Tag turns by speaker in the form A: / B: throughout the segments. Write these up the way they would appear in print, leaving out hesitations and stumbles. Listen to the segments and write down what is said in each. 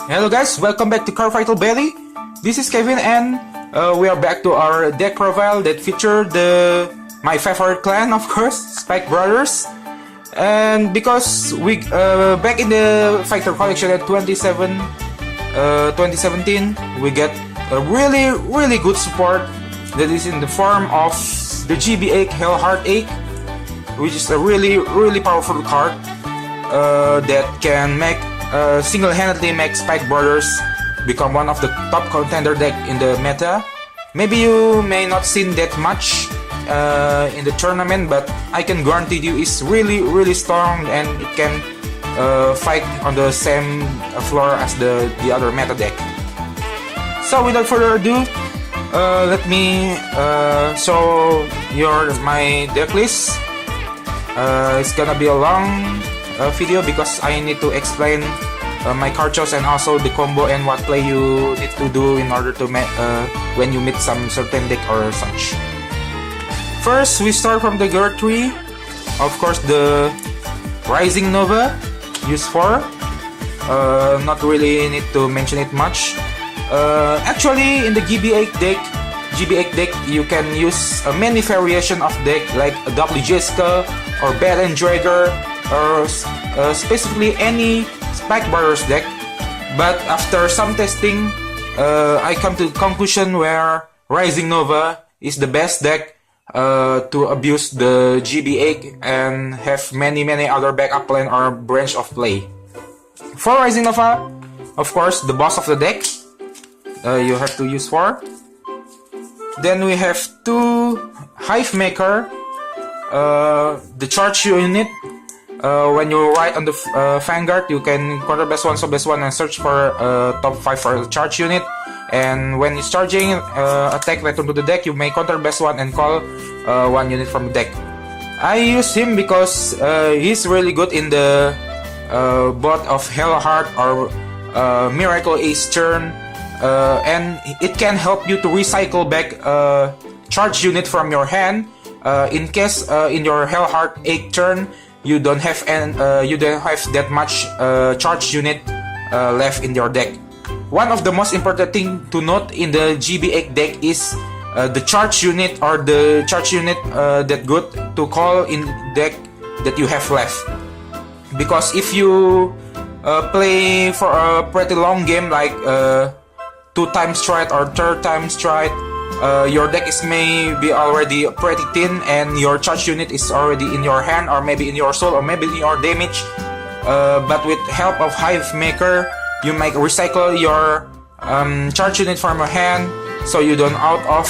A: Hello guys, welcome back to Cardfight Belly. This is Kevin and we are back to our deck profile that featured my favorite clan, of course, Spike Brothers. And because we back in the Fighter Collection at 2017, we get a really good support that is in the form of the GB8 Hellhard 8, which is a really powerful card that can make single-handedly make Spike Brothers become one of the top contender deck in the meta. Maybe you may not seen that much in the tournament, but I can guarantee you it's really strong and it can fight on the same floor as the other meta deck. So without further ado, let me show my deck list. It's gonna be a long video because I need to explain my card choice and also the combo and what play you need to do in order to when you meet some certain deck or such. First, we start from the gear tree. Of course, the Rising Nova, use 4. Not really need to mention it much. Actually, in the GB8 deck, you can use many variation of deck like a W Jessica or Bell and Dragger or specifically any Spike Brothers deck. But after some testing, I come to the conclusion where Rising Nova is the best deck to abuse the GB8 and have many other backup plan or branch of play. For Rising Nova, of course, the boss of the deck, you have to use 4. Then we have 2 Hive Maker, the charge unit. When you ride on the Vanguard, you can counter best 1, so best 1 and search for top 5 for the charge unit. And when it's charging, attack return to the deck, you may counter best 1 and call 1 unit from the deck. I use him because he's really good in the both of Hellhard or Miracle Ace turn, and it can help you to recycle back charge unit from your hand in case in your Hellhard 8 turn you don't have that much charge unit left in your deck. One of the most important thing to note in the GB8 deck is the charge unit or the charge unit that good to call in deck that you have left. Because if you play for a pretty long game like 2 times stride or 3rd time stride, your deck is maybe already pretty thin and your charge unit is already in your hand or maybe in your soul or maybe in your damage. But with help of Hive Maker, you might recycle your charge unit from your hand so you don't out of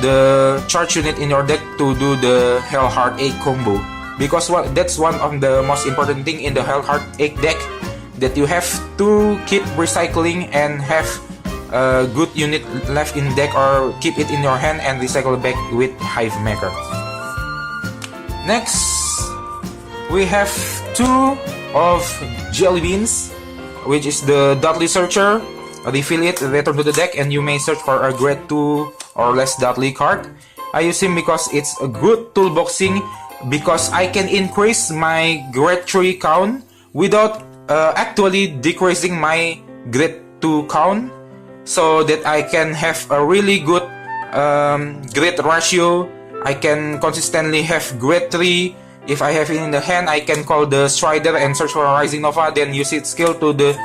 A: the charge unit in your deck to do the Hellhard 8 combo. Because that's one of the most important thing in the Hellhard 8 deck, that you have to keep recycling and have a good unit left in deck or keep it in your hand and recycle back with Hive Maker. Next, we have 2 of Jelly Beans, which is the Dudley Searcher. Refill it, return to the deck, and you may search for a grade 2 or less Dudley card. I use him because it's a good toolboxing, because I can increase my grade 3 count without actually decreasing my grade 2 count, so that I can have a really good grade ratio. I can consistently have grade 3. If I have it in the hand, I can call the Strider and search for a Rising Nova, then use its skill to the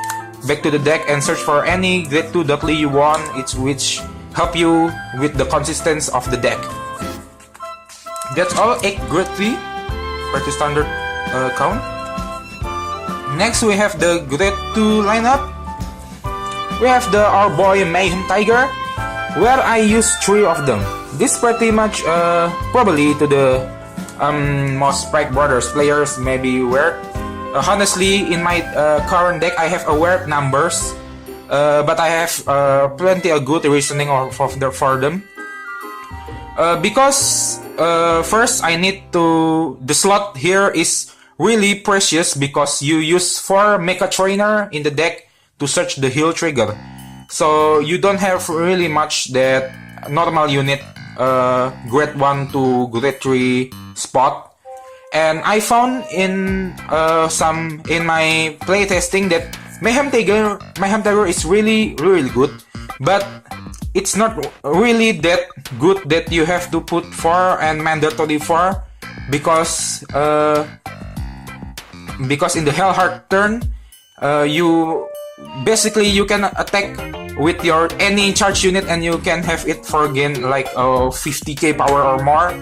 A: back to the deck and search for any grade 2 Dudley you want, which help you with the consistency of the deck. That's all 8 grade 3 pretty standard count. Next, we have the grade 2 lineup. We have our boy Mayhem Tiger, where I use 3 of them. This pretty much probably to the most Spike Brothers players may be weird. Honestly, in my current deck, I have weird numbers, but I have plenty of good reasoning for them. Because first, I need to. The slot here is really precious because you use 4 Mecha Trainer in the deck to search the heal trigger. So you don't have really much that normal unit grade 1 to grade 3 spot. And I found in my playtesting that Mayhem Tiger is really good, but it's not really that good that you have to put 4 and mandatory 4 because in the Hellhard turn you can attack with your any charge unit and you can have it for gain like 50k power or more.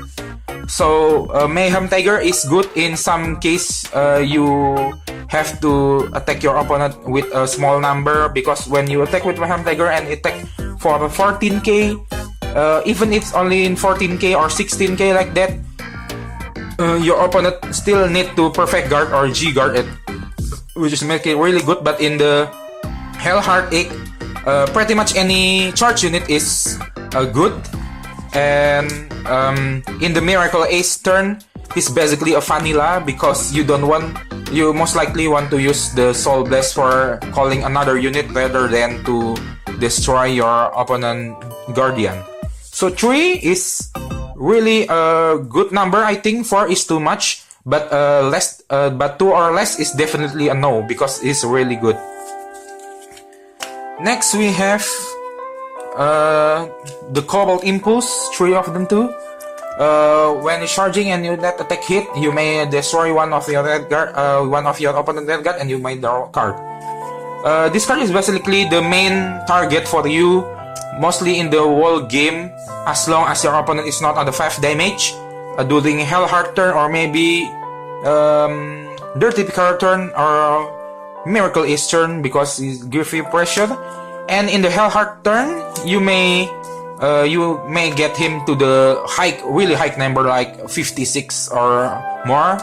A: So Mayhem Tiger is good in some case. You have to attack your opponent with a small number, because when you attack with Mayhem Tiger and attack for 14k, even if it's only in 14k or 16k like that, your opponent still need to perfect guard or G guard it, which is make it really good. But in the Hellhard 8, pretty much any charge unit is good, and in the Miracle Ace turn, it's basically a vanilla because you most likely want to use the Soul Blast for calling another unit rather than to destroy your opponent Guardian. So 3 is really a good number. I think 4 is too much, but 2 or less is definitely a no because it's really good. Next we have the Cobalt Impulse, 3 of them too. When charging and you let attack hit, you may destroy one of your opponent red guard, and you may draw a card. This card is basically the main target for you, mostly in the whole game, as long as your opponent is not on the 5 damage during Hellhard turn, or maybe Dirty Picard turn or Miracle Ace turn, because it gives you pressure. And in the Hellhard turn, you may get him to the really high number like 56 or more,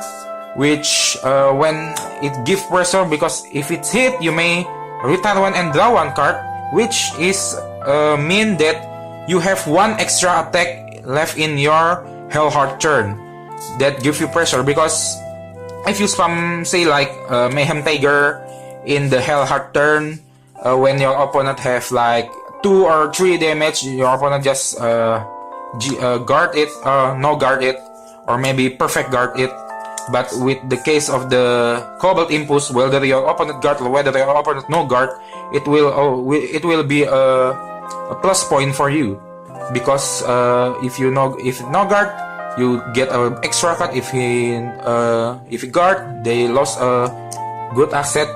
A: which when it gives pressure, because if it's hit, you may retire 1 and draw 1 card, which is mean that you have 1 extra attack left in your Hellhard turn. That gives you pressure, because if you spam, say like Mayhem Tiger in the Hellhard turn, when your opponent have like 2 or 3 damage, your opponent just guard it, no guard it, or maybe perfect guard it. But with the case of the Cobalt Impulse, whether your opponent guard or whether your opponent no guard, it will be a plus point for you, because if no guard, you get an extra card. If you guard, they lost a good asset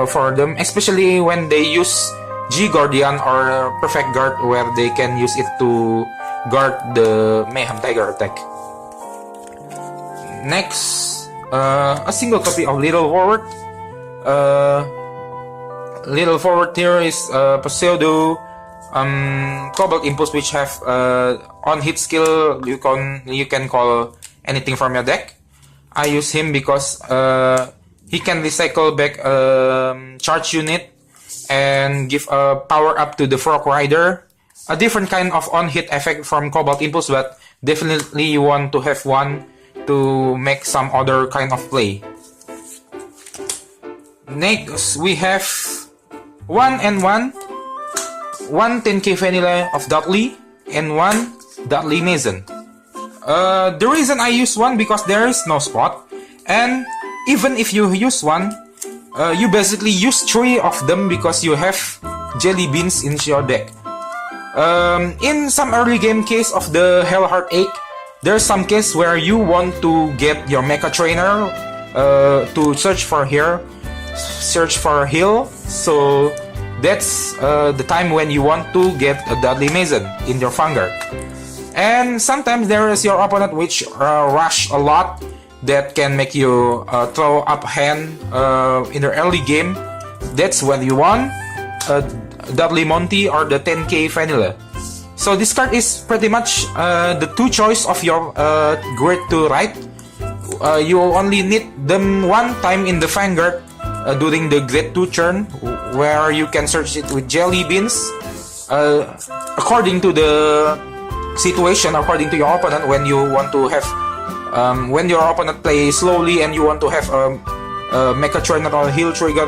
A: for them, especially when they use G Guardian or Perfect Guard, where they can use it to guard the Mayhem Tiger attack. Next, a single copy of Little Forward. Little Forward here is pseudo Cobalt Impulse, which have on hit skill you can call anything from your deck. I use him because he can recycle back charge unit and give a power up to the Frog Rider. A different kind of on-hit effect from Cobalt Impulse, but definitely you want to have one to make some other kind of play. Next, we have 1 and 1. 1 10k vanilla of Dudley and 1 Dudley Mason. The reason I use 1 because there is no spot, and even if you use 1, you basically use 3 of them because you have jelly beans in your deck. In some early game case of the Hellhard 8, there's some case where you want to get your Mecha Trainer to search for heal. So that's the time when you want to get a Dudley Mason in your Vanguard. And sometimes there is your opponent which rush a lot, that can make you throw up hand in the early game. That's when you want Dudley Monty or the 10k vanilla. So this card is pretty much the 2 choice of your grid to write. You only need them 1 time in the Vanguard during the grade 2 turn, where you can search it with jelly beans according to the situation, according to your opponent. When you want to have when your opponent plays slowly and you want to have a Mecha Trainer or heal trigger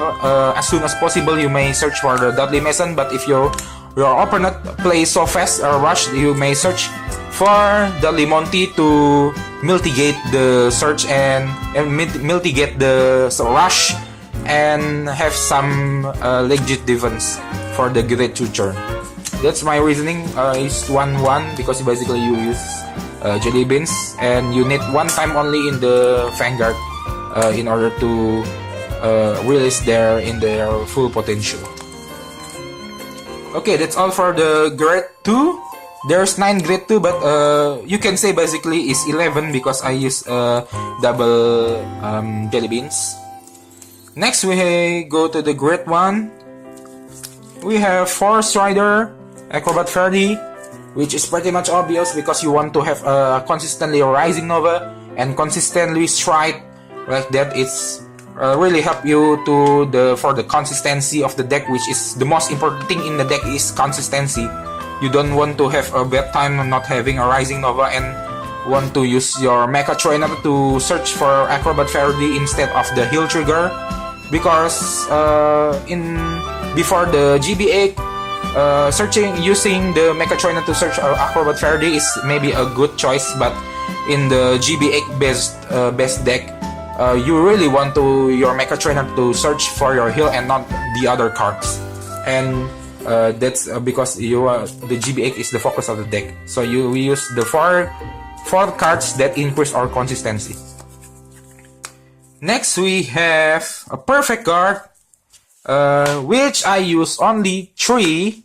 A: as soon as possible, you may search for the Dudley Mason. But if your opponent plays so fast or rush, you may search for Dudley Monty to mitigate the search and mitigate the rush and have some legit defense for the grade 2 turn. That's my reasoning. It's 1-1 because basically you use jelly beans and you need one time only in the Vanguard in order to release in their full potential. Okay, that's all for the grade 2. There's 9 grade 2, but you can say basically it's 11 because I use double jelly beans. Next we go to the grade 1. We have Force Rider, Acrobat Fairy, which is pretty much obvious because you want to have a consistently Rising Nova and consistently Stride like that. It's really help you for the consistency of the deck, which is the most important thing in the deck is consistency. You don't want to have a bad time not having a Rising Nova and want to use your Mecha Trainer to search for Acrobat Fairy instead of the heal trigger, because before the GB8 using the Mecha Trainer to search Acrobat Fairy is maybe a good choice, but in the GB8 best deck, you really want your Mecha Trainer to search for your heal and not the other cards, and that's because the GB8 is the focus of the deck. So we use the four cards that increase our consistency. Next we have a Perfect Guard, which I use only 3.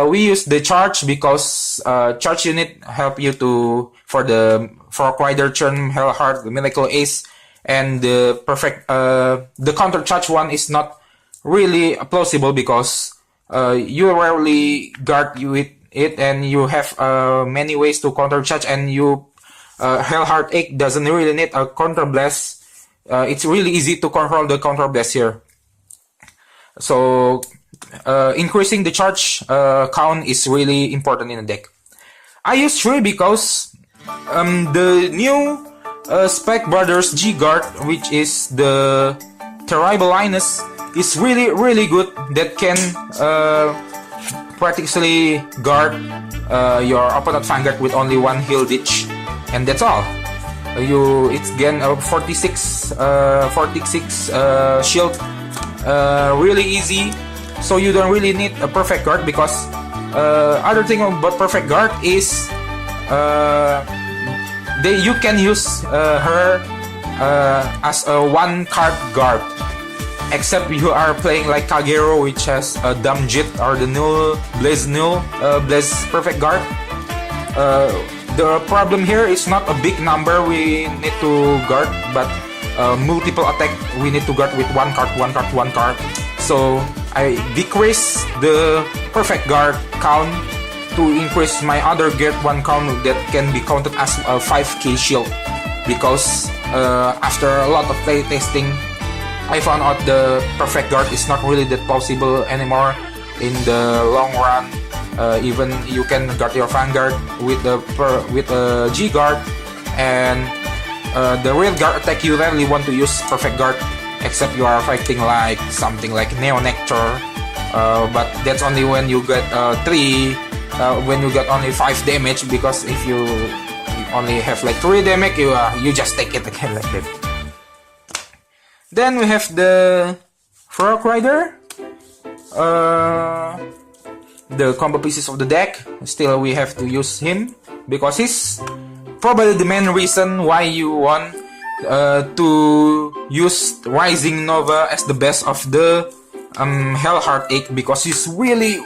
A: We use the charge because charge unit help you for the Rider turn, Hellhard, the Miracle Ace, and the counter charge one is not really plausible because you rarely guard with it and you have many ways to counter charge, and Hellhard 8 doesn't really need a counter blast. It's really easy to control the counter blast here. So increasing the charge count is really important in the deck. I use 3 because the new Spec Brothers G Guard, which is the Terrible Linus, is really good. That can practically guard your opponent Vanguard with only one heal ditch, and that's all. It's again 46 shield, really easy. So you don't really need a Perfect Guard because other thing about Perfect Guard is you can use her as a one card guard, except you are playing like Kagero, which has a Dumb Jit or the Blaze Perfect Guard. The problem here is not a big number we need to guard, but multiple attack we need to guard with one card. So I decrease the Perfect Guard count to increase my other grade 1 count that can be counted as a 5k shield, because after a lot of play testing I found out the Perfect Guard is not really that possible anymore in the long run. Even you can guard your Vanguard with a G Guard, and the real guard attack you rarely want to use Perfect Guard except you are fighting like something like Neo Nectar, but that's only when you get when you get only 5 damage, because if you only have like 3 damage, you just take it again like that. Then we have the Frog Rider, the combo pieces of the deck. Still we have to use him because he's probably the main reason why you want to use Rising Nova as the best of the Hellhard 8, because he's really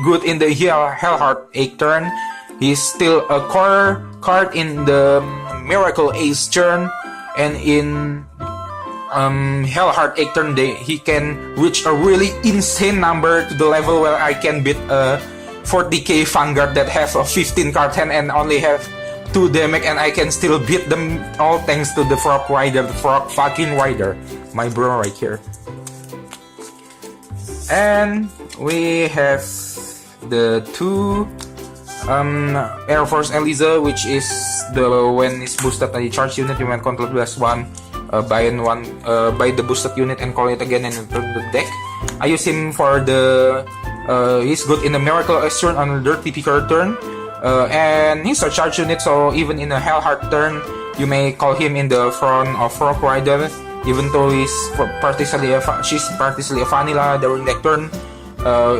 A: good in the Hellhard 8 turn. He's still a core card in the Miracle Ace turn, and in Hellhard 8 turn he can reach a really insane number to the level where I can beat a 40k Vanguard that have a 15 card hand and only have 2 damage, and I can still beat them all thanks to the Frog Rider, the Frog fucking Rider, my bro right here. And we have the 2 Air Force Eliza, which is when it's boosted at the charge unit, you can control +1 buy the boosted unit and call it again and return the deck. I use him for he's good in the Miracle Ace turn on a Dirty Picker turn, and he's a charge unit, so even in a Hellhard turn you may call him in the front of Frog Rider even though she's partially a vanilla during that turn.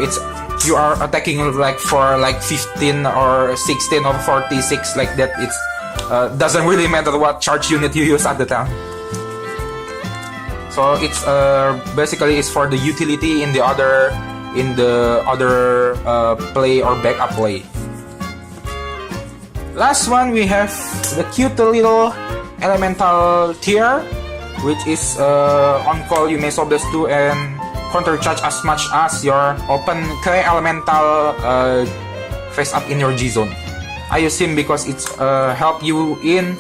A: It's you are attacking like for like 15 or 16 or 46 like that. It's doesn't really matter what charge unit you use at the time. So it's basically it's for the utility in the other play or backup play. Last one, we have the cute little elemental tier, which is on call you may solve this 2 and counter charge as much as your open clay elemental face up in your G zone. I use him because it's help you in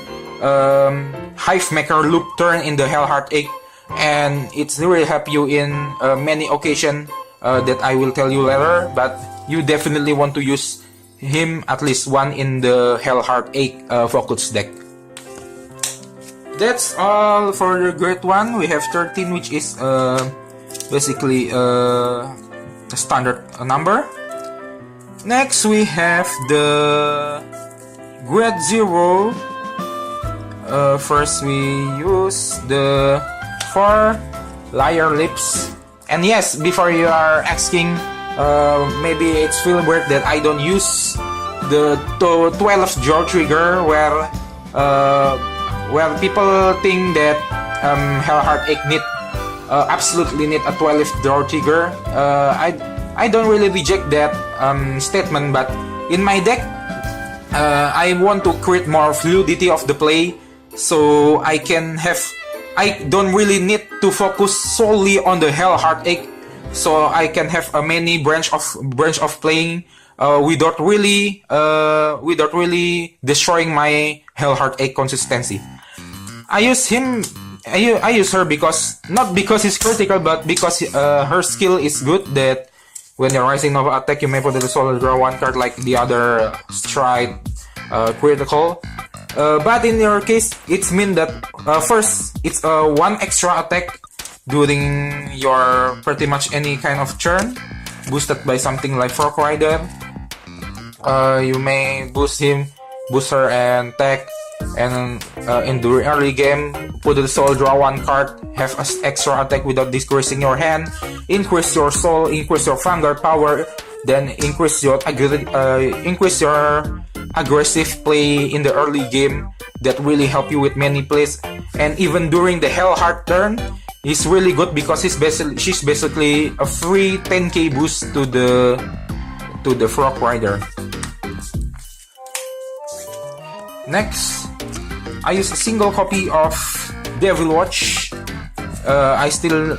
A: Hive Maker loop turn in the Hellhard 8, and it's really help you in many occasions that I will tell you later, but you definitely want to use him at least one in the Hellhard 8 focus deck. That's all for the grade 1. We have 13, which is basically the standard number. Next we have the grade 0. First we use the 4 Liar Lips. And yes, before you are asking, maybe it's feel weird that I don't use the 12th draw trigger where people think that Hellhard 8 absolutely need a 12th draw trigger. I don't really reject that statement, but in my deck I want to create more fluidity of the play, so I don't really need to focus solely on the Hellhard 8, so I can have a many branch of playing without really destroying my Hellhard 8 consistency. I use her because not because it's critical, but because her skill is good. That when you're Rising Nova attack, you may put the solo draw 1 card like the other stride critical. But in your case, it's mean that first it's 1 extra attack during your pretty much any kind of turn, boosted by something like Frog Rider. You may boost her and tag, and in the early game, put the soul, draw 1 card, have an extra attack without disgracing your hand, increase your soul, increase your Vanguard power, then increase your aggressive play in the early game. That really help you with many plays, and even during the Hellhard turn, it's really good because she's basically a free 10k boost to the Frog Rider. Next, I use a single copy of Devil Watch. I still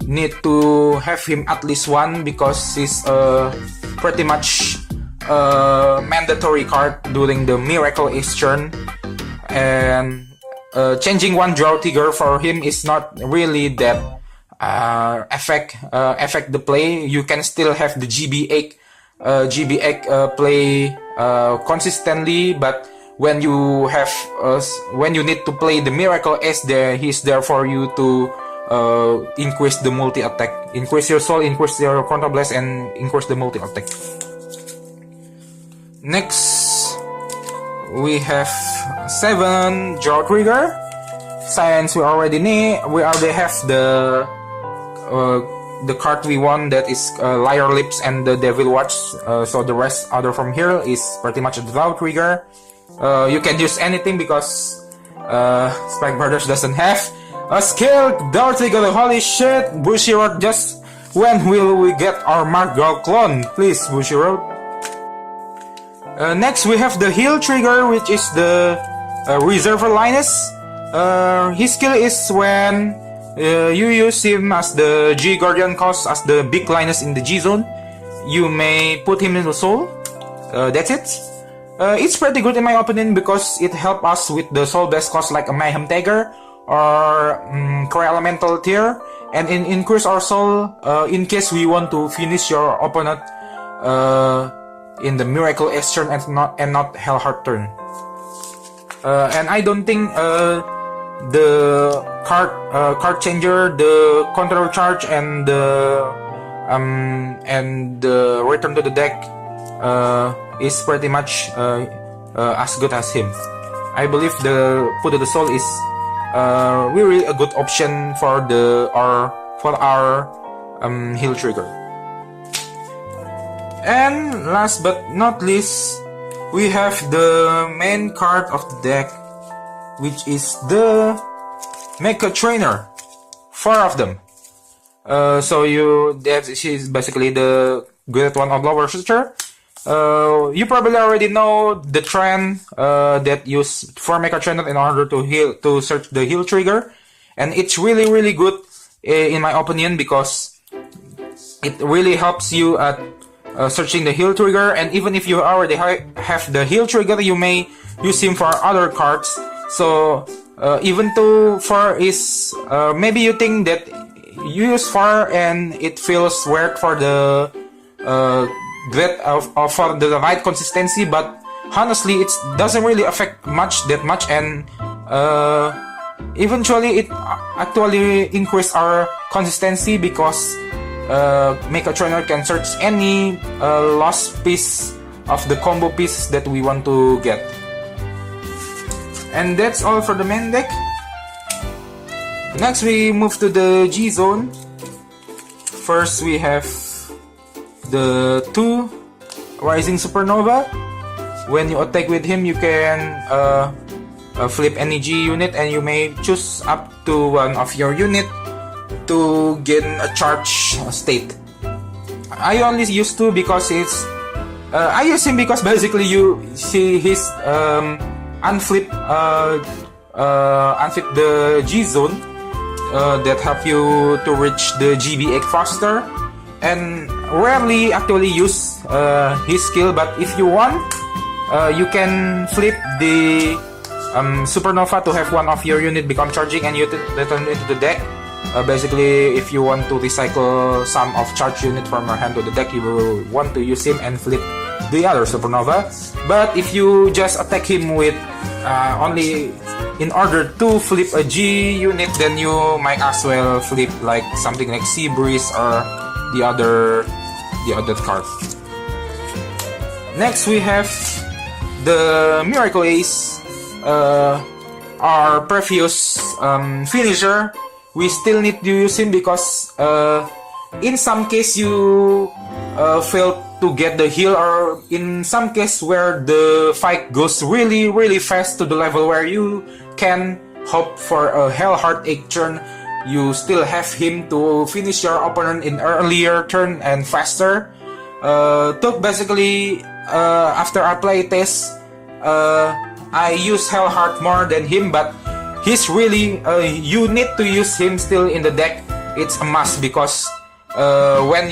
A: need to have him at least 1 because he's pretty much mandatory card during the Miracle Ace turn, and changing 1 draw trigger for him is not really that affect the play. You can still have the GB8 play consistently, but when you need to play the Miracle Ace, he's there for you to increase the multi attack, increase your soul, increase your counter blast, and increase the multi attack. Next, we have 7 draw trigger. Since we already have the card we want, that is Liar Lips and the Devil Watch. So the rest other from here is pretty much a draw trigger. You can use anything because Spike Brothers doesn't have a skill draw trigger. Holy shit, Bushiroad! Just when will we get our Margal clone? Please, Bushiroad. Next we have the heal trigger, which is the Reservoir Linus. His skill is when you use him as the G Guardian cost as the big Linus in the G zone. You may put him in the soul. That's it. It's pretty good in my opinion because it helps us with the soul best cost like a Mayhem Tiger or Core Elemental tier, and increase our soul in case we want to finish your opponent in the Miracle Ace turn and not Hellhard turn. And I don't think the card changer, the control charge, and the return to the deck is pretty much as good as him. I believe the Put of the Soul is really a good option for our heal trigger. And last but not least, we have the main card of the deck, which is the Mecha Trainer. 4 of them. She's basically the Great One of Lower Searcher. You probably already know the trend that use 4 Mecha Trainer in order to search the heal trigger, and it's really good in my opinion, because it really helps you at searching the heal trigger. And even if you already have the heal trigger, you may use him for other cards. So even though 4 is maybe you think that you use 4 and it feels weird for the for the right consistency, but honestly it doesn't really affect that much, and eventually it actually increase our consistency, because Mecha Trainer can search any lost piece of the combo piece that we want to get. And that's all for the main deck. Next we move to the G zone. First we have the 2 Rising Supernova. When you attack with him, you can flip any G unit, and you may choose up to one of your unit to gain a charge state. I only use 2 because it's I use him because basically you see his unflip the G zone that help you to reach the GB8 faster, and rarely actually use his skill. But if you want, you can flip the Supernova to have one of your unit become charging and you return into the deck. Basically, if you want to recycle some of charge unit from your hand to the deck, you will want to use him and flip the other Supernova. But if you just attack him with only in order to flip a G unit, then you might as well flip like something like Sea Breeze or the other card. Next we have the Miracle Ace, our previous finisher. We still need to use him because in some case you fail to get the heal, or in some case where the fight goes really fast to the level where you can hope for a Hellhard 8 turn, you still have him to finish your opponent in earlier turn and faster. Basically, after I play test, I use Hellhard more than him, but he's really you need to use him still in the deck. It's a must, because when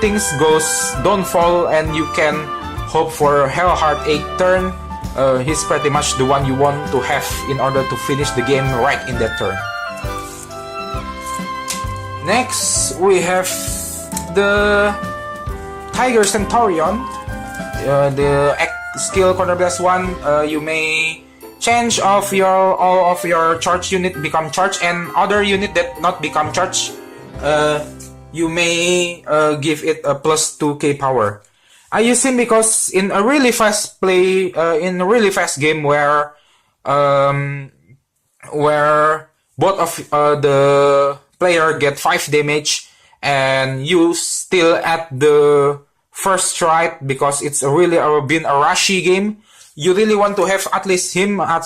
A: things don't fall and you can hope for Hellhard 8 turn, he's pretty much the one you want to have in order to finish the game right in that turn. Next we have the Tiger Centurion, the skill counterblast 1. You may change all of your charge unit become charge, and other unit that not become charge, you may give it a plus 2k power. I use him because in a really fast play, in a really fast game where both of the player get 5 damage and you still at the first strike, because it's really been a rushy game. You really want to have at least him at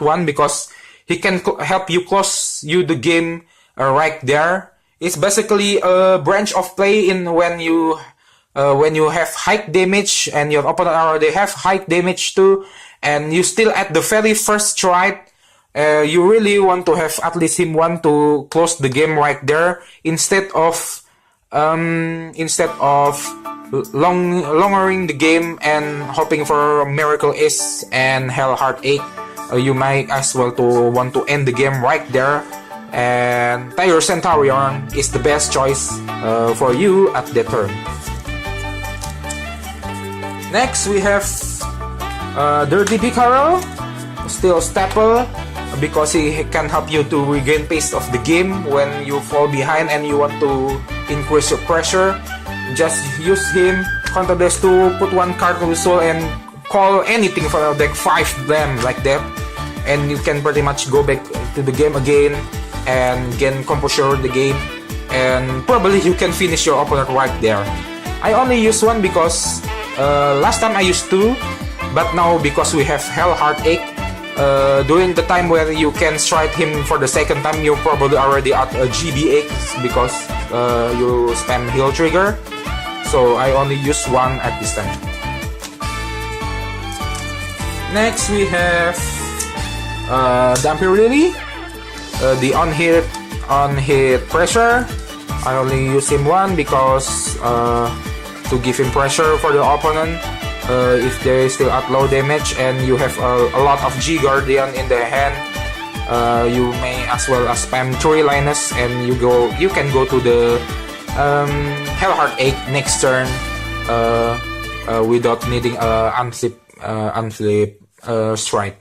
A: one, because he can help you close the game right there. It's basically a branch of play in when you have high damage and your opponent already have high damage too, and you still at the very first strike. You really want to have at least him one to close the game right there, instead of longering the game and hoping for Miracle Ace and Hellhard 8. You might as well to want to end the game right there, and Tiger Centurion is the best choice for you at that turn. Next we have Dirty Picaro, still staple, because he can help you to regain pace of the game when you fall behind and you want to increase your pressure. Just use him, counterblast to put one card to the soul and call anything from the deck, 5 them like that, and you can pretty much go back to the game again and gain composure in the game, and probably you can finish your opponent right there. I only use one because last time I used two, but now because we have Hellhard 8, during the time where you can strike him for the second time, you're probably already at a GB8 because you spam heal trigger. So I only use one at this time. Next we have Dampy Lily, the on-hit pressure. I only use him one because to give him pressure for the opponent if they still at low damage and you have a lot of G Guardian in the hand. You may as well as spam 3 Linus and you can go to the Hellhard 8 next turn without needing a unflip strike.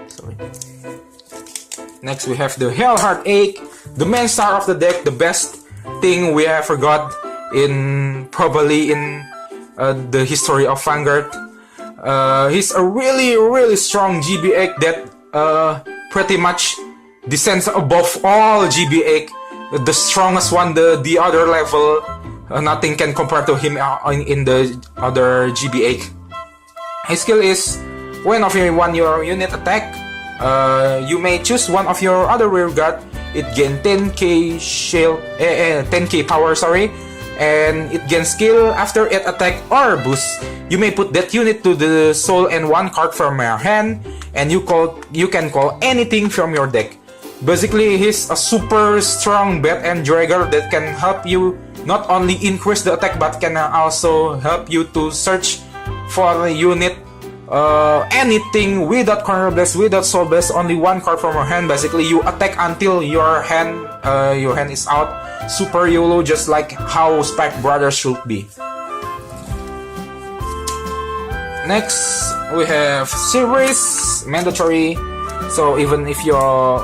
A: Sorry. Next we have the Hellhard 8, the main star of the deck, the best thing we have got probably in the history of Vanguard. He's a really strong GB8 that pretty much descends above all GB8. The strongest one, the other level, nothing can compare to him in the other GB8. His skill is when your unit attack, you may choose one of your other rear guard. It gains 10k shield, 10k power, sorry, and it gains skill after it attack or boost. You may put that unit to the soul and 1 card from your hand, and you can call anything from your deck. Basically, he's a super strong bat and dragger that can help you not only increase the attack but can also help you to search for a unit, anything without corner blast, without soul blast, only 1 card from your hand. Basically, you attack until your hand is out. Super YOLO, just like how Spike Brothers should be. Next, we have series mandatory. So even if your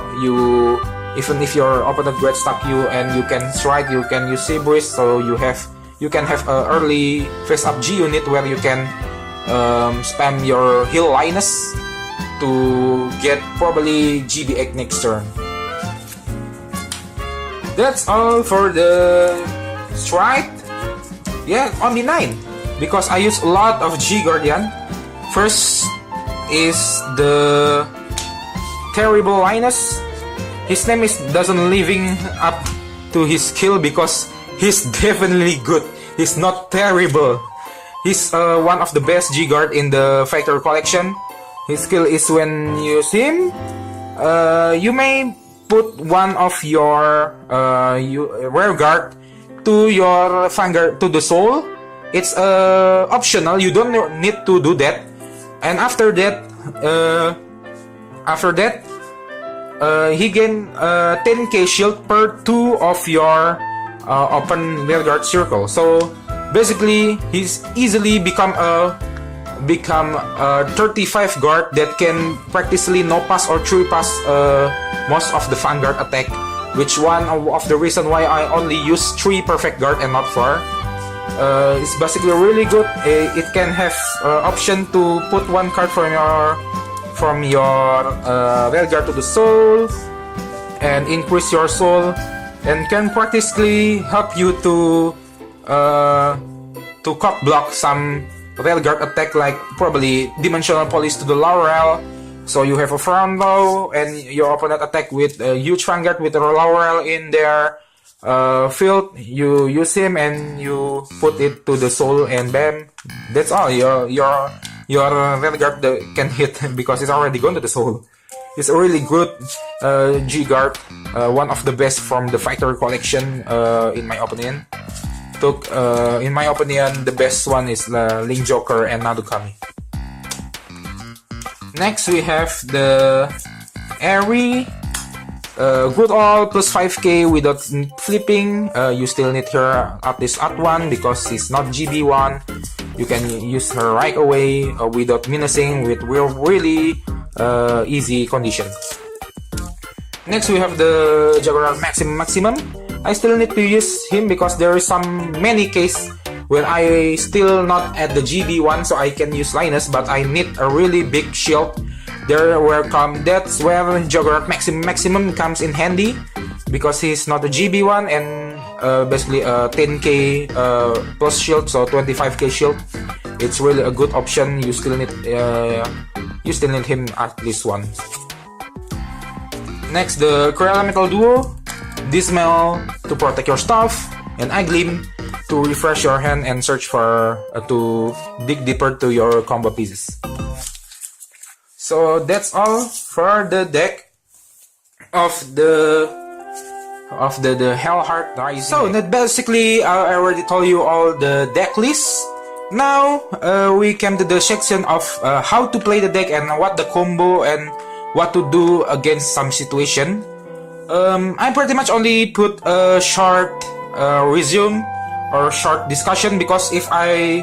A: opponent great stuck you and you can strike, you can use Sea Breeze. So you can have a early face up G unit where you can spam your heal Linus to get probably GB8 next turn. That's all for the strike. Yeah, only 9 because I use a lot of G Guardian. First is the terrible Linus. His name doesn't living up to his skill because he's definitely good. He's not terrible. He's one of the best G Guard in the Fighter collection. His skill is when you use him, you may put one of your rear guard to your Vanguard to the soul. It's optional. You don't need to do that. And after that, he gain 10k shield per 2 of your open rear guard circle. So basically, he's easily become a 35 guard that can practically no pass or 3 pass most of the Vanguard attack, which one of the reason why I only use 3 perfect guard and not 4. It's basically really good. It can have option to put 1 card from your rear guard to the soul and increase your soul, and can practically help you to cock block some rear guard attack, like probably Dimensional Police to the Laurel. So you have a front row and your opponent attack with a huge Vanguard with a Laurel in their field. You use him and you put it to the soul and bam, that's all. Your rear guard can hit because it's already gone to the soul. It's a really good G guard, one of the best from the Fighter collection, in my opinion. In my opinion, the best one is Link Joker and Nadukami. Next we have the Airy, good all plus 5k without flipping. You still need her at least at 1 because she's not GB1. You can use her right away without menacing with really easy condition. Next we have the Juggernaut Maximum. I still need to use him because there is many cases when I still not at the GB1, so I can use Linus, but I need a really big shield. That's where Juggernaut Maximum comes in handy, because he's not a GB1 and basically a 10k plus shield, so 25k shield. It's really a good option. You still need him at least one. Next, the Elemental Duo, Dismal to protect your stuff, and Gleam to refresh your hand and search for to dig deeper to your combo pieces. So that's all for the deck of the Hellhard Rising. So that basically I already told you all the deck lists. Now we came to the section of how to play the deck and what the combo and what to do against some situation. I pretty much only put a short resume or short discussion, because if I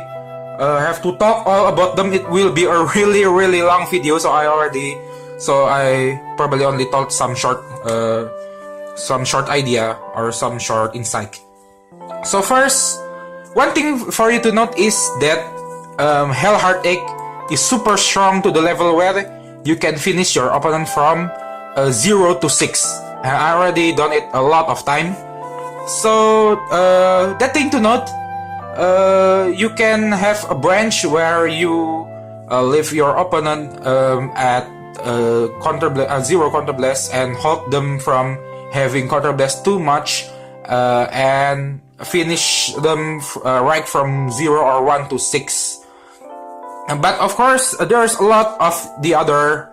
A: have to talk all about them, it will be a really long video. So I probably only told some short idea or some short insight. So first, one thing for you to note is that Hellhard Egg is super strong to the level where you can finish your opponent from 0 to 6. And I already done it a lot of time. So that thing to note, you can have a branch where you leave your opponent at 0 counterblast and hold them from having counterblast too much, and finish them right from 0 or 1 to 6. But of course, there's a lot of the other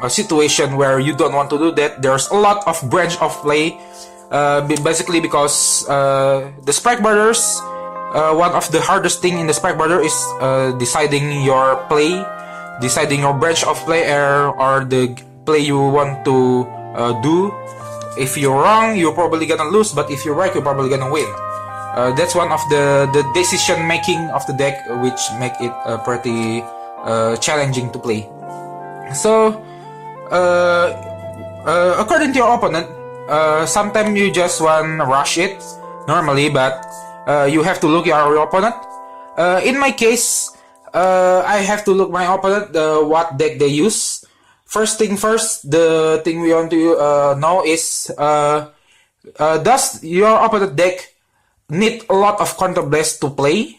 A: situation where you don't want to do that. There's a lot of branch of play, basically because the Spike Brothers, one of the hardest thing in the Spike Brother is deciding your play, deciding your branch of play or the play you want to do. If you're wrong, you're probably gonna lose, but if you're right, you're probably gonna win. That's one of the decision making of the deck, which make it pretty challenging to play. So according to your opponent, sometimes you just want to rush it normally, but you have to look at your opponent. In my case, I have to look my opponent, what deck they use. First thing first, the thing we want to know is, does your opponent deck need a lot of counterblast to play?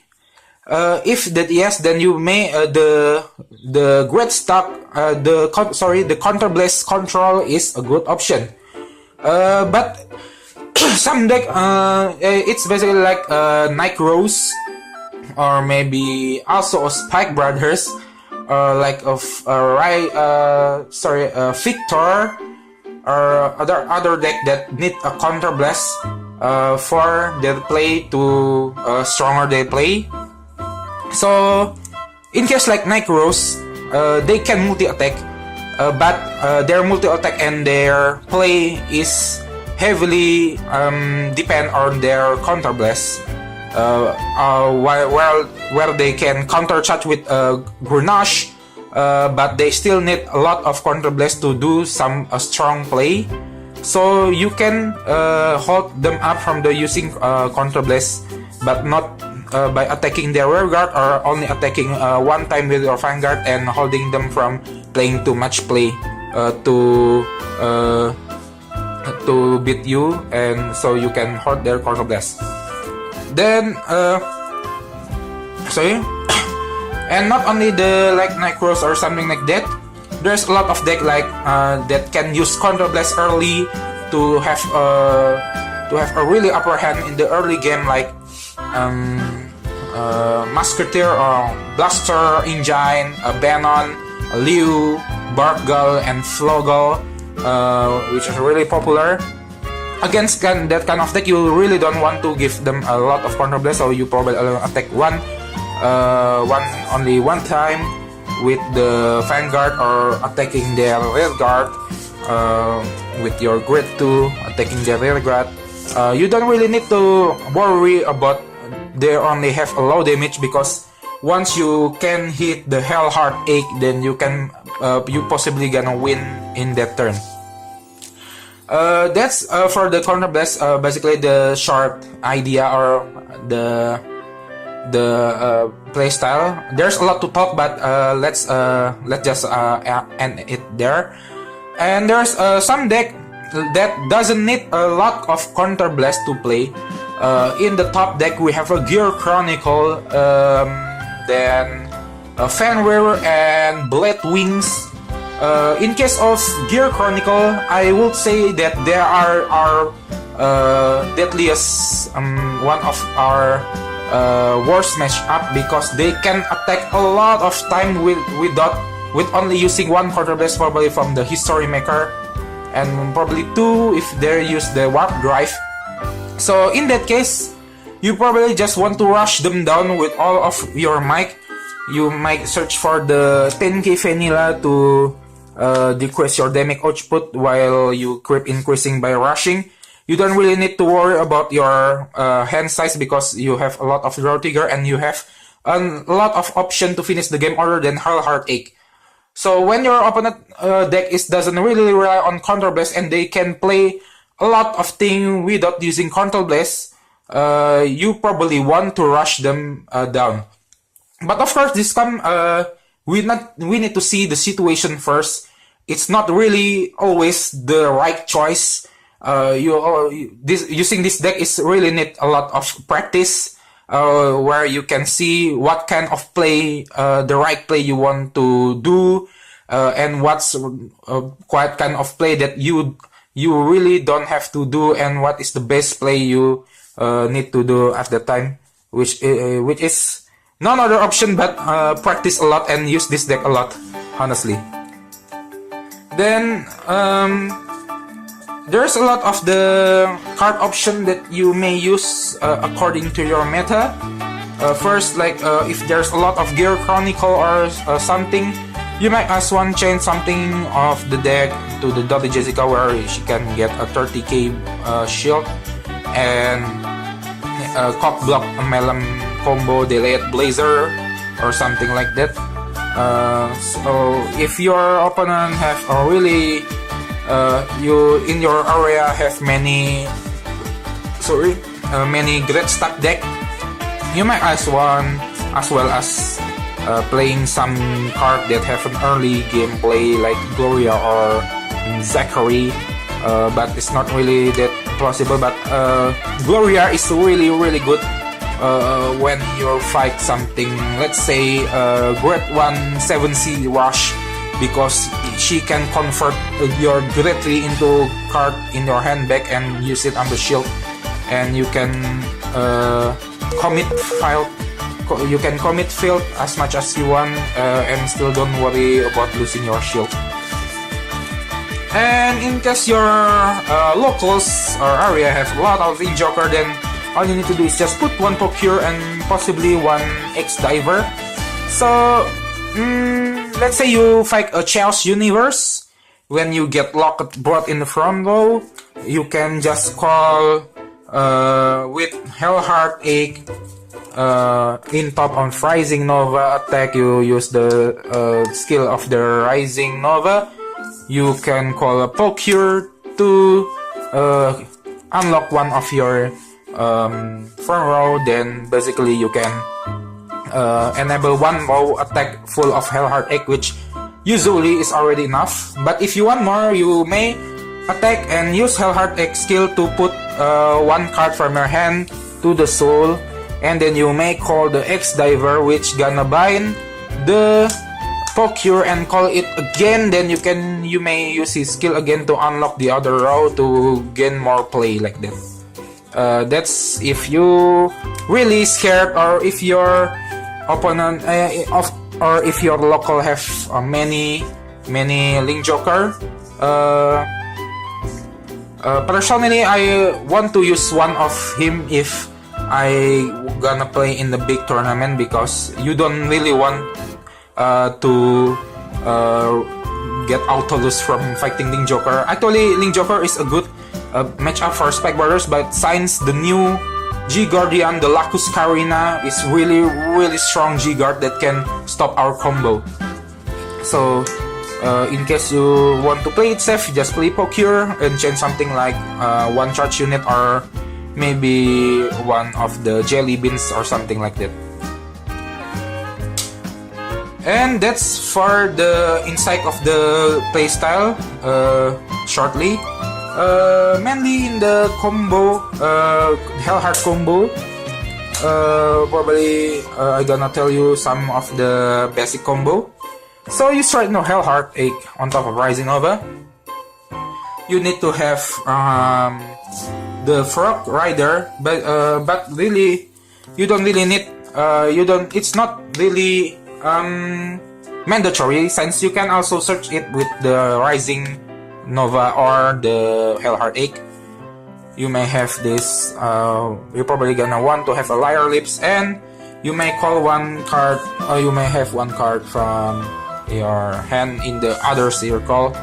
A: If that yes, then you may the great stock the counterblast control is a good option. But some deck it's basically like Night Rose, or maybe also a Spike Brothers, like of Victor, or other deck that need a counterblast for their play to stronger their play. So in case like Night Rose, they can multi-attack, but their multi-attack and their play is heavily depend on their counterblast, where they can countercharge with Grenache, but they still need a lot of counterblast to do some strong play. So you can hold them up from the using counterblast, but not by attacking their rear guard, or only attacking one time with your Vanguard and holding them from playing too much play to beat you, and so you can hold their counterblast. Then and not only the like Necros or something like that, there's a lot of deck like that can use counterblast early to have a really upper hand in the early game, like Musketeer or Blaster Engine, Bannon, Liu, Barkgull, and Floggle, which is really popular. Against that kind of deck, you really don't want to give them a lot of counterblast, so you probably attack only one time with the Vanguard, or attacking their rear guard with your Grid 2, attacking their rear guard. You don't really need to worry about they only have a low damage, because once you can hit the Hellhard Egg, then you can you possibly gonna win in that turn. That's for the counter blast. Basically, the short idea or the play style. There's a lot to talk, but let's just end it there. And there's some deck that doesn't need a lot of counter blast to play. In the top deck, we have a Gear Chronicle, then Vanguard and Blade Wings. In case of Gear Chronicle, I would say that they are our deadliest, one of our worst matchup, because they can attack a lot of time with only using one counter blast, probably from the History Maker, and probably two if they use the Warp Drive. So in that case, you probably just want to rush them down with all of your might. You might search for the 10k vanilla to decrease your damage output while you keep increasing by rushing. You don't really need to worry about your hand size, because you have a lot of draw trigger and you have a lot of option to finish the game other than Hellhard Ache. So when your opponent deck doesn't really rely on counter blast and they can play a lot of things without using counter blast, you probably want to rush them down. But of course, we need to see the situation first. It's not really always the right choice. Using this deck is really need a lot of practice, where you can see what kind of play, the right play you want to do, and what's quite kind of play that you really don't have to do, and what is the best play you need to do at the time, which is none other option but practice a lot and use this deck a lot, honestly. Then there's a lot of the card option that you may use according to your meta. First, like if there's a lot of Gear Chronicle or something, you might change something of the deck to the Dottie Jessica, where she can get a 30k shield and cock block a Melon combo, delayed Blazer or something like that. So if your opponent have a really you in your area have many great stack deck, you might as well as playing some card that have an early gameplay like Gloria or Zachary, but it's not really that possible. But Gloria is really good when you fight something, let's say Great 1 7C Rush, because she can convert your greatly into card in your hand back and use it on the shield, and you can commit field as much as you want, and still don't worry about losing your shield. And in case your locals or area have a lot of Injoker, then all you need to do is just put one Procure and possibly one X-Diver. So let's say you fight a Chaos Universe. When you get locked brought in the front row, you can just call with Hellhard Ache in top on Rising Nova attack. You use the skill of the Rising Nova. You can call a Procure to unlock one of your front row. Then basically you can enable one row attack full of Hellhard Ache, which usually is already enough. But if you want more, you may attack and use Hellhard Ache skill to put one card from your hand to the soul, and then you may call the X-Diver, which gonna bind the Procure and call it again. Then you may use his skill again to unlock the other row to gain more play like that. That's if you really scared, or if your opponent or if your local have many Link Joker. Personally, I want to use one of him if I gonna play in the big tournament, because you don't really want to get auto lose from fighting Link Joker. Actually, Link Joker is a good matchup for Spike Brothers, but since the new G Guardian, the Lacus Carina, is really strong G Guard that can stop our combo. So In case you want to play it safe, just play Procure and change something like one charge unit or maybe one of the jelly beans or something like that. And that's for the insight of the playstyle shortly. Mainly in the combo, Hellhard combo. Probably I'm gonna tell you some of the basic combo. So you start no Hellhard 8 on top of Rising Nova. You need to have the Frog Rider, but really you don't really need. It's not really mandatory, since you can also search it with the Rising Nova or the Hellhard 8. You may have this, you're probably gonna want to have a Liar Lips, and you may call one card, or you may have one card from your hand in the other circle.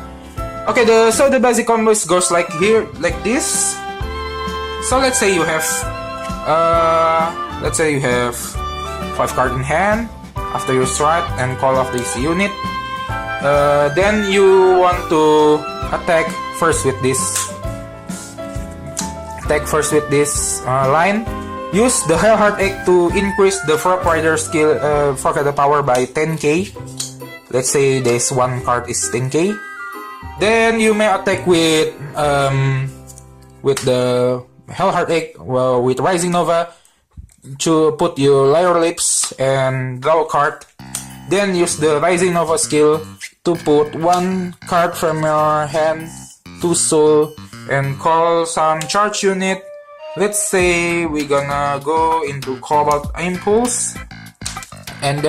A: Okay, so the basic combos goes like here, like this. So let's say you have 5 cards in hand. After you strike and call off this unit, then you want to attack first with this. Line. Use the Hellhard Egg to increase the Frog Rider skill, Frog Rider power by 10k. Let's say this one card is 10k. Then you may attack with the Hellhard Egg, with Rising Nova, to put your Liar Lips and draw a card. Then use the Rising Nova skill to put one card from your hand to soul and call some charge unit. Let's say we're gonna go into Cobalt Impulse and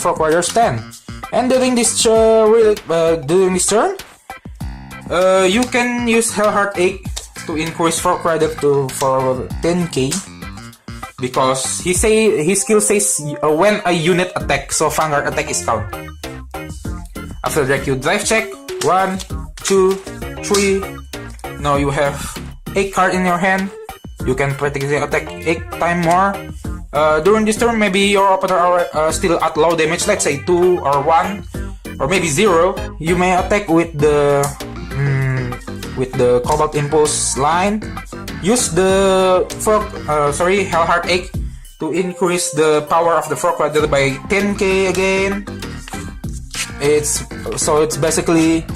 A: Frog Rider stand. And during this turn, you can use Hellhard 8 to increase Frog Rider for 10k. Because his skill says when a unit attack, so Vanguard attack is count. After that, you drive check 1, 2, 3. Now you have 8 cards in your hand. You can practically attack 8 times more. During this turn, maybe your opponent are still at low damage, let's say 2 or 1 or maybe 0. You may attack with the Cobalt Impulse line. Use the Hellhard Egg to increase the power of the Frog Rider by 10k again. It's basically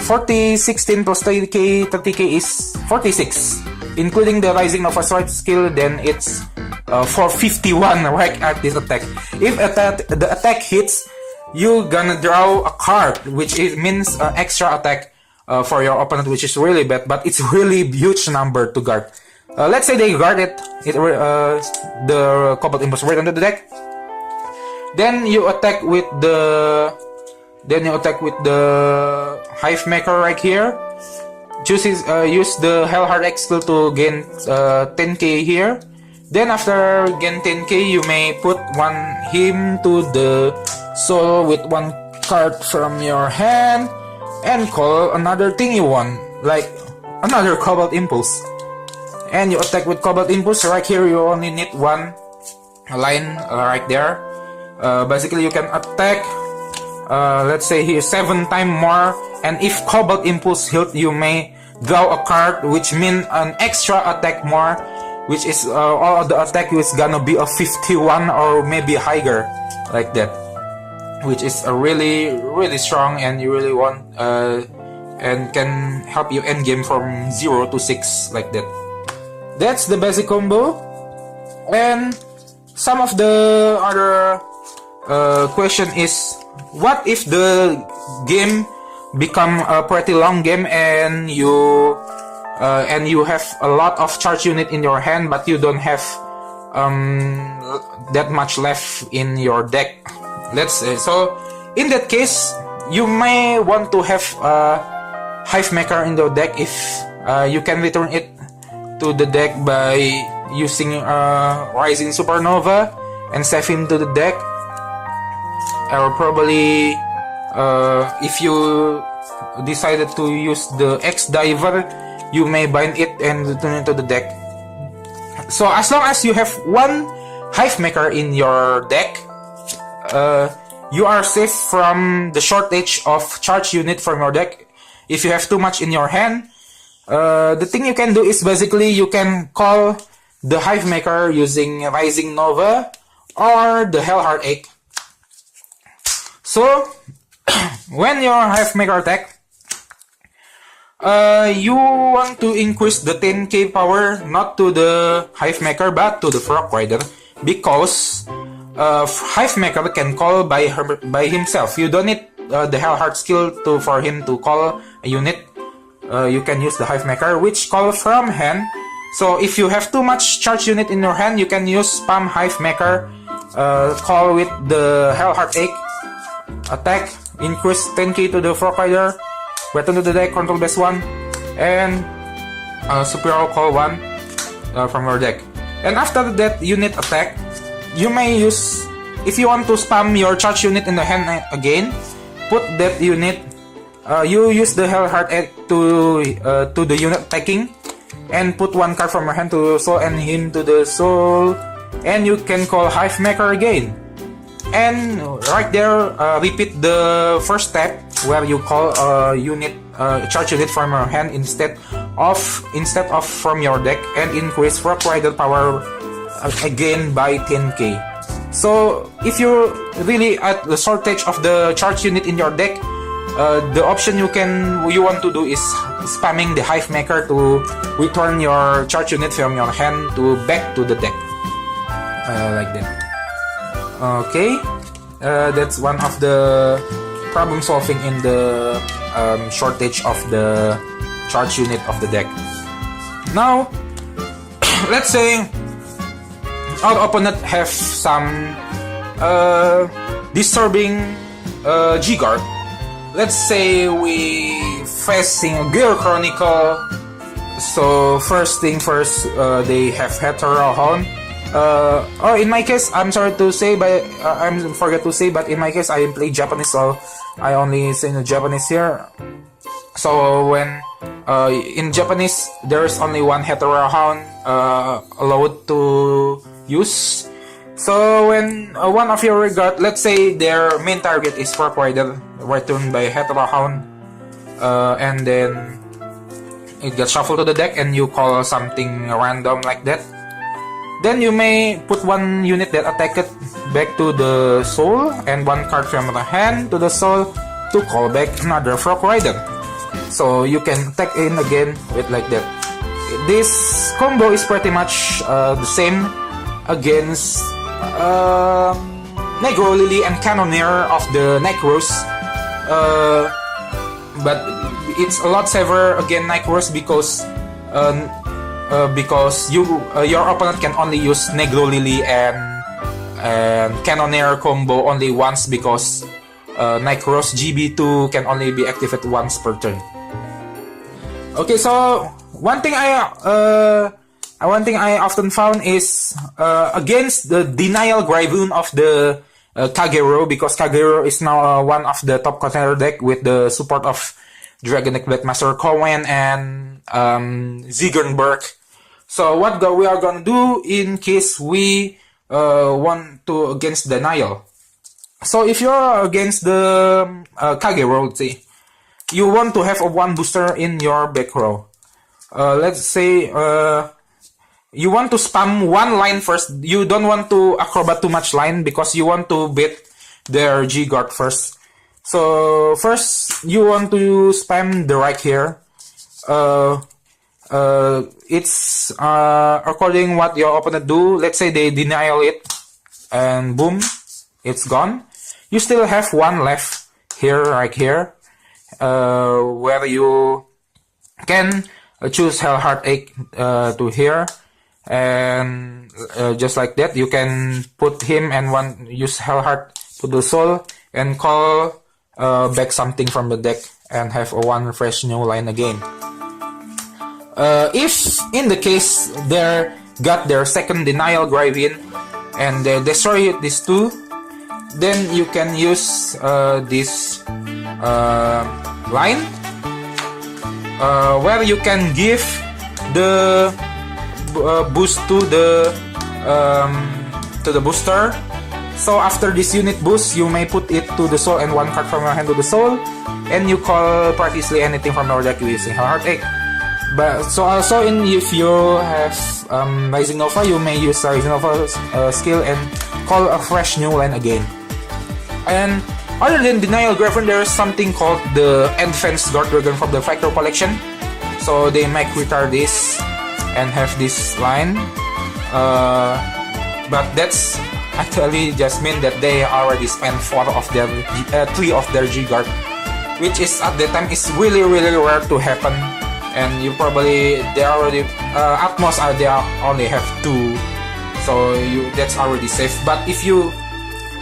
A: 40, 16 plus 30k. 30k is 46, including the Rising Nova Strike skill. Then it's 451 right at this attack. If the attack hits, you're gonna draw a card, which means extra attack for your opponent, which is really bad, but it's really huge number to guard. Let's say they guard the Cobalt Impulse right under the deck. Then you attack with the Hive Maker right here. Use the Hellhard X skill to gain 10k here. Then after gain 10k, you may put him to the soul with one card from your hand and call another thing you want, like another Cobalt Impulse. And you attack with Cobalt Impulse right here. You only need one line right there. Basically, you can attack, let's say here 7 times more. And if Cobalt Impulse hit, you may draw a card, which means an extra attack more, which is all the attack is gonna be a 51 or maybe higher, like that. Which is a really strong, and you really want and can help you end game from 0 to 6 like that. That's the basic combo. And some of the other question is, what if the game become a pretty long game and you have a lot of charge unit in your hand, but you don't have that much left in your deck? Let's say, so in that case, you may want to have a Hive Maker in the deck. If you can return it to the deck by using Rising Supernova and save him to the deck, or probably if you decided to use the X Diver, you may bind it and return it to the deck. So as long as you have one Hive Maker in your deck, you are safe from the shortage of charge unit from your deck. If you have too much in your hand, the thing you can do is basically you can call the Hive Maker using Rising Nova or the Hellhard Egg. So, when your Hive Maker attack, you want to increase the 10k power not to the Hive Maker but to the Frog Rider, because Hive Maker can call by himself. You don't need the Hellhard skill for him to call a unit. You can use the Hive Maker, which call from hand. So if you have too much charge unit in your hand, you can use spam Hive Maker, call with the Hellhard Egg, attack, increase 10k to the Frog Rider, return to the deck, control base 1, and superior call 1 from your deck. And after that unit attack, you may use, if you want to spam your charge unit in the hand again, put that unit, you use the Hellhard Egg to the unit attacking, and put one card from your hand to soul and him to the soul, and you can call Hive Maker again. And right there, repeat the first step where you call a unit, charge unit from your hand instead of from your deck, and increase Frog Rider power again by 10k. So if you're really at the shortage of the charge unit in your deck, the option you want to do is spamming the Hive Maker to return your charge unit from your hand back to the deck, like that. Okay, that's one of the problem solving in the shortage of the charge unit of the deck. Now, let's say our opponent have some disturbing G-Guard. Let's say we facing Gear Chronicle. So first thing first, they have Hellhard. Or in my case, I'm sorry to say, but I'm forget to say, but in my case, I play Japanese, so I only say in Japanese here. So when in Japanese, there's only one Hellhard allowed to use. So when one of your regard, let's say their main target is Frog Rider, returned by Hellhard, and then it gets shuffled to the deck, and you call something random like that. Then you may put one unit that attacked back to the soul, and one card from the hand to the soul to call back another Frog Rider. So you can attack in again with like that. This combo is pretty much the same against Negro Lily and Cannoneer of the Necros, but it's a lot safer against Necros because your opponent can only use Negro Lily and Cannoneer combo only once, because Necros GB2 can only be activated once per turn. Okay, so one thing I often found is against the Denial Gryvoon of the Kagero, because Kagero is now one of the top contender deck with the support of Dragon Deck Blackmaster Cohen and Zigernberg. So what we are gonna do in case we want to against Denial. So if you're against the Kagero, let's say, you want to have a one booster in your back row. Let's say you want to spam one line first. You don't want to acrobat too much line because you want to beat their G-Guard first. So first you want to spam the right here. It's according what your opponent do. Let's say they denial it, and boom, it's gone. You still have one left here, right here, where you can choose Hellhard Egg to here, and just like that, you can put him and use Hellhard to the soul and call back something from the deck and have a one fresh new line again. If in the case they got their second Denial Gryvoon and they destroy these two, then you can use this line where you can give the boost to the booster. So after this unit boost, you may put it to the soul and one card from your hand to the soul, and you call practically anything from your deck using Hellhard 8. But so also if you have Rising Nova, you may use Rising Nova skill and call a fresh new line again. And other than Denial Graven, there is something called the Advanced Guard Dragon from the Factor collection. So they might retire this and have this line. But that's actually just mean that they already spent 3 of their G guard, which is at that time is really rare to happen. And you probably they already at most they only have 2, so that's already safe. But if you,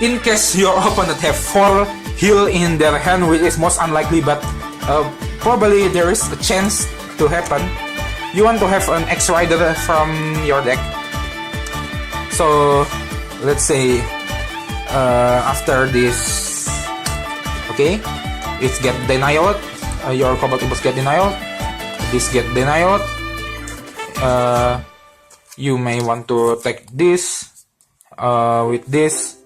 A: in case your opponent have 4 heal in their hand, which is most unlikely, but probably there is a chance to happen, you want to have an X-Rider from your deck. So let's say after this, okay, it's get denied, your Cobalt Impulse get denied, this get denied, you may want to take this with this,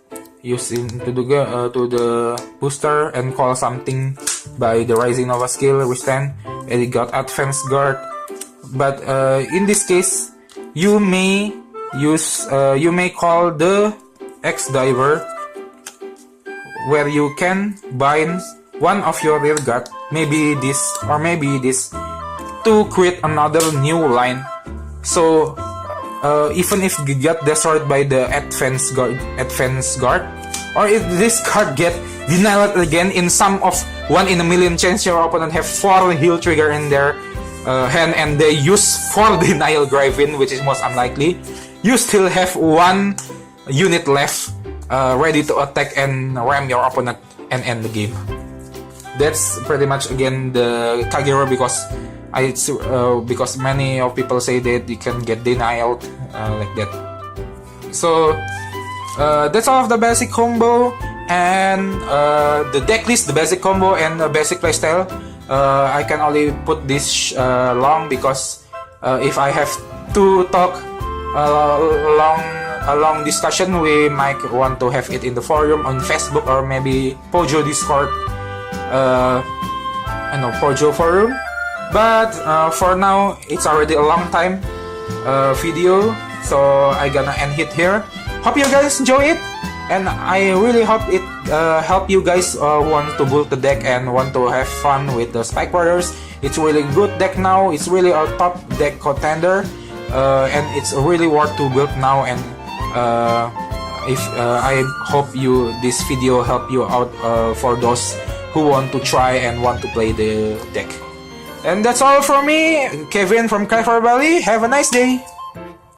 A: use into to the booster and call something by the Rising Nova skill withstand, and it got Advanced Guard. But in this case, you may use you may call the X Diver, where you can bind one of your rear guard, maybe this or maybe this, to create another new line. So even if you get destroyed by the Advanced Guard, or if this card get denied again in some of 1 in a million chance your opponent have 4 heal trigger in their hand and they use 4 Denial Graven, which is most unlikely, you still have 1 unit left ready to attack and ram your opponent and end the game. That's pretty much again the Kagero, because because many of people say that you can get denied like that. So that's all of the basic combo and the deck list, the basic combo and the basic playstyle. I can only put this long because if I have to talk a long discussion, we might want to have it in the forum on Facebook or maybe Pojo Discord, Pojo forum. But for now, it's already a long time video, so I gonna end it here. Hope you guys enjoy it, and I really hope it help you guys want to build the deck and want to have fun with the Spike Warriors. It's really good deck now. It's really a top deck contender, and it's really worth to build now. And I hope this video help you out for those who want to try and want to play the deck. And that's all from me, Kevin from Cardfight Valley. Have a nice day.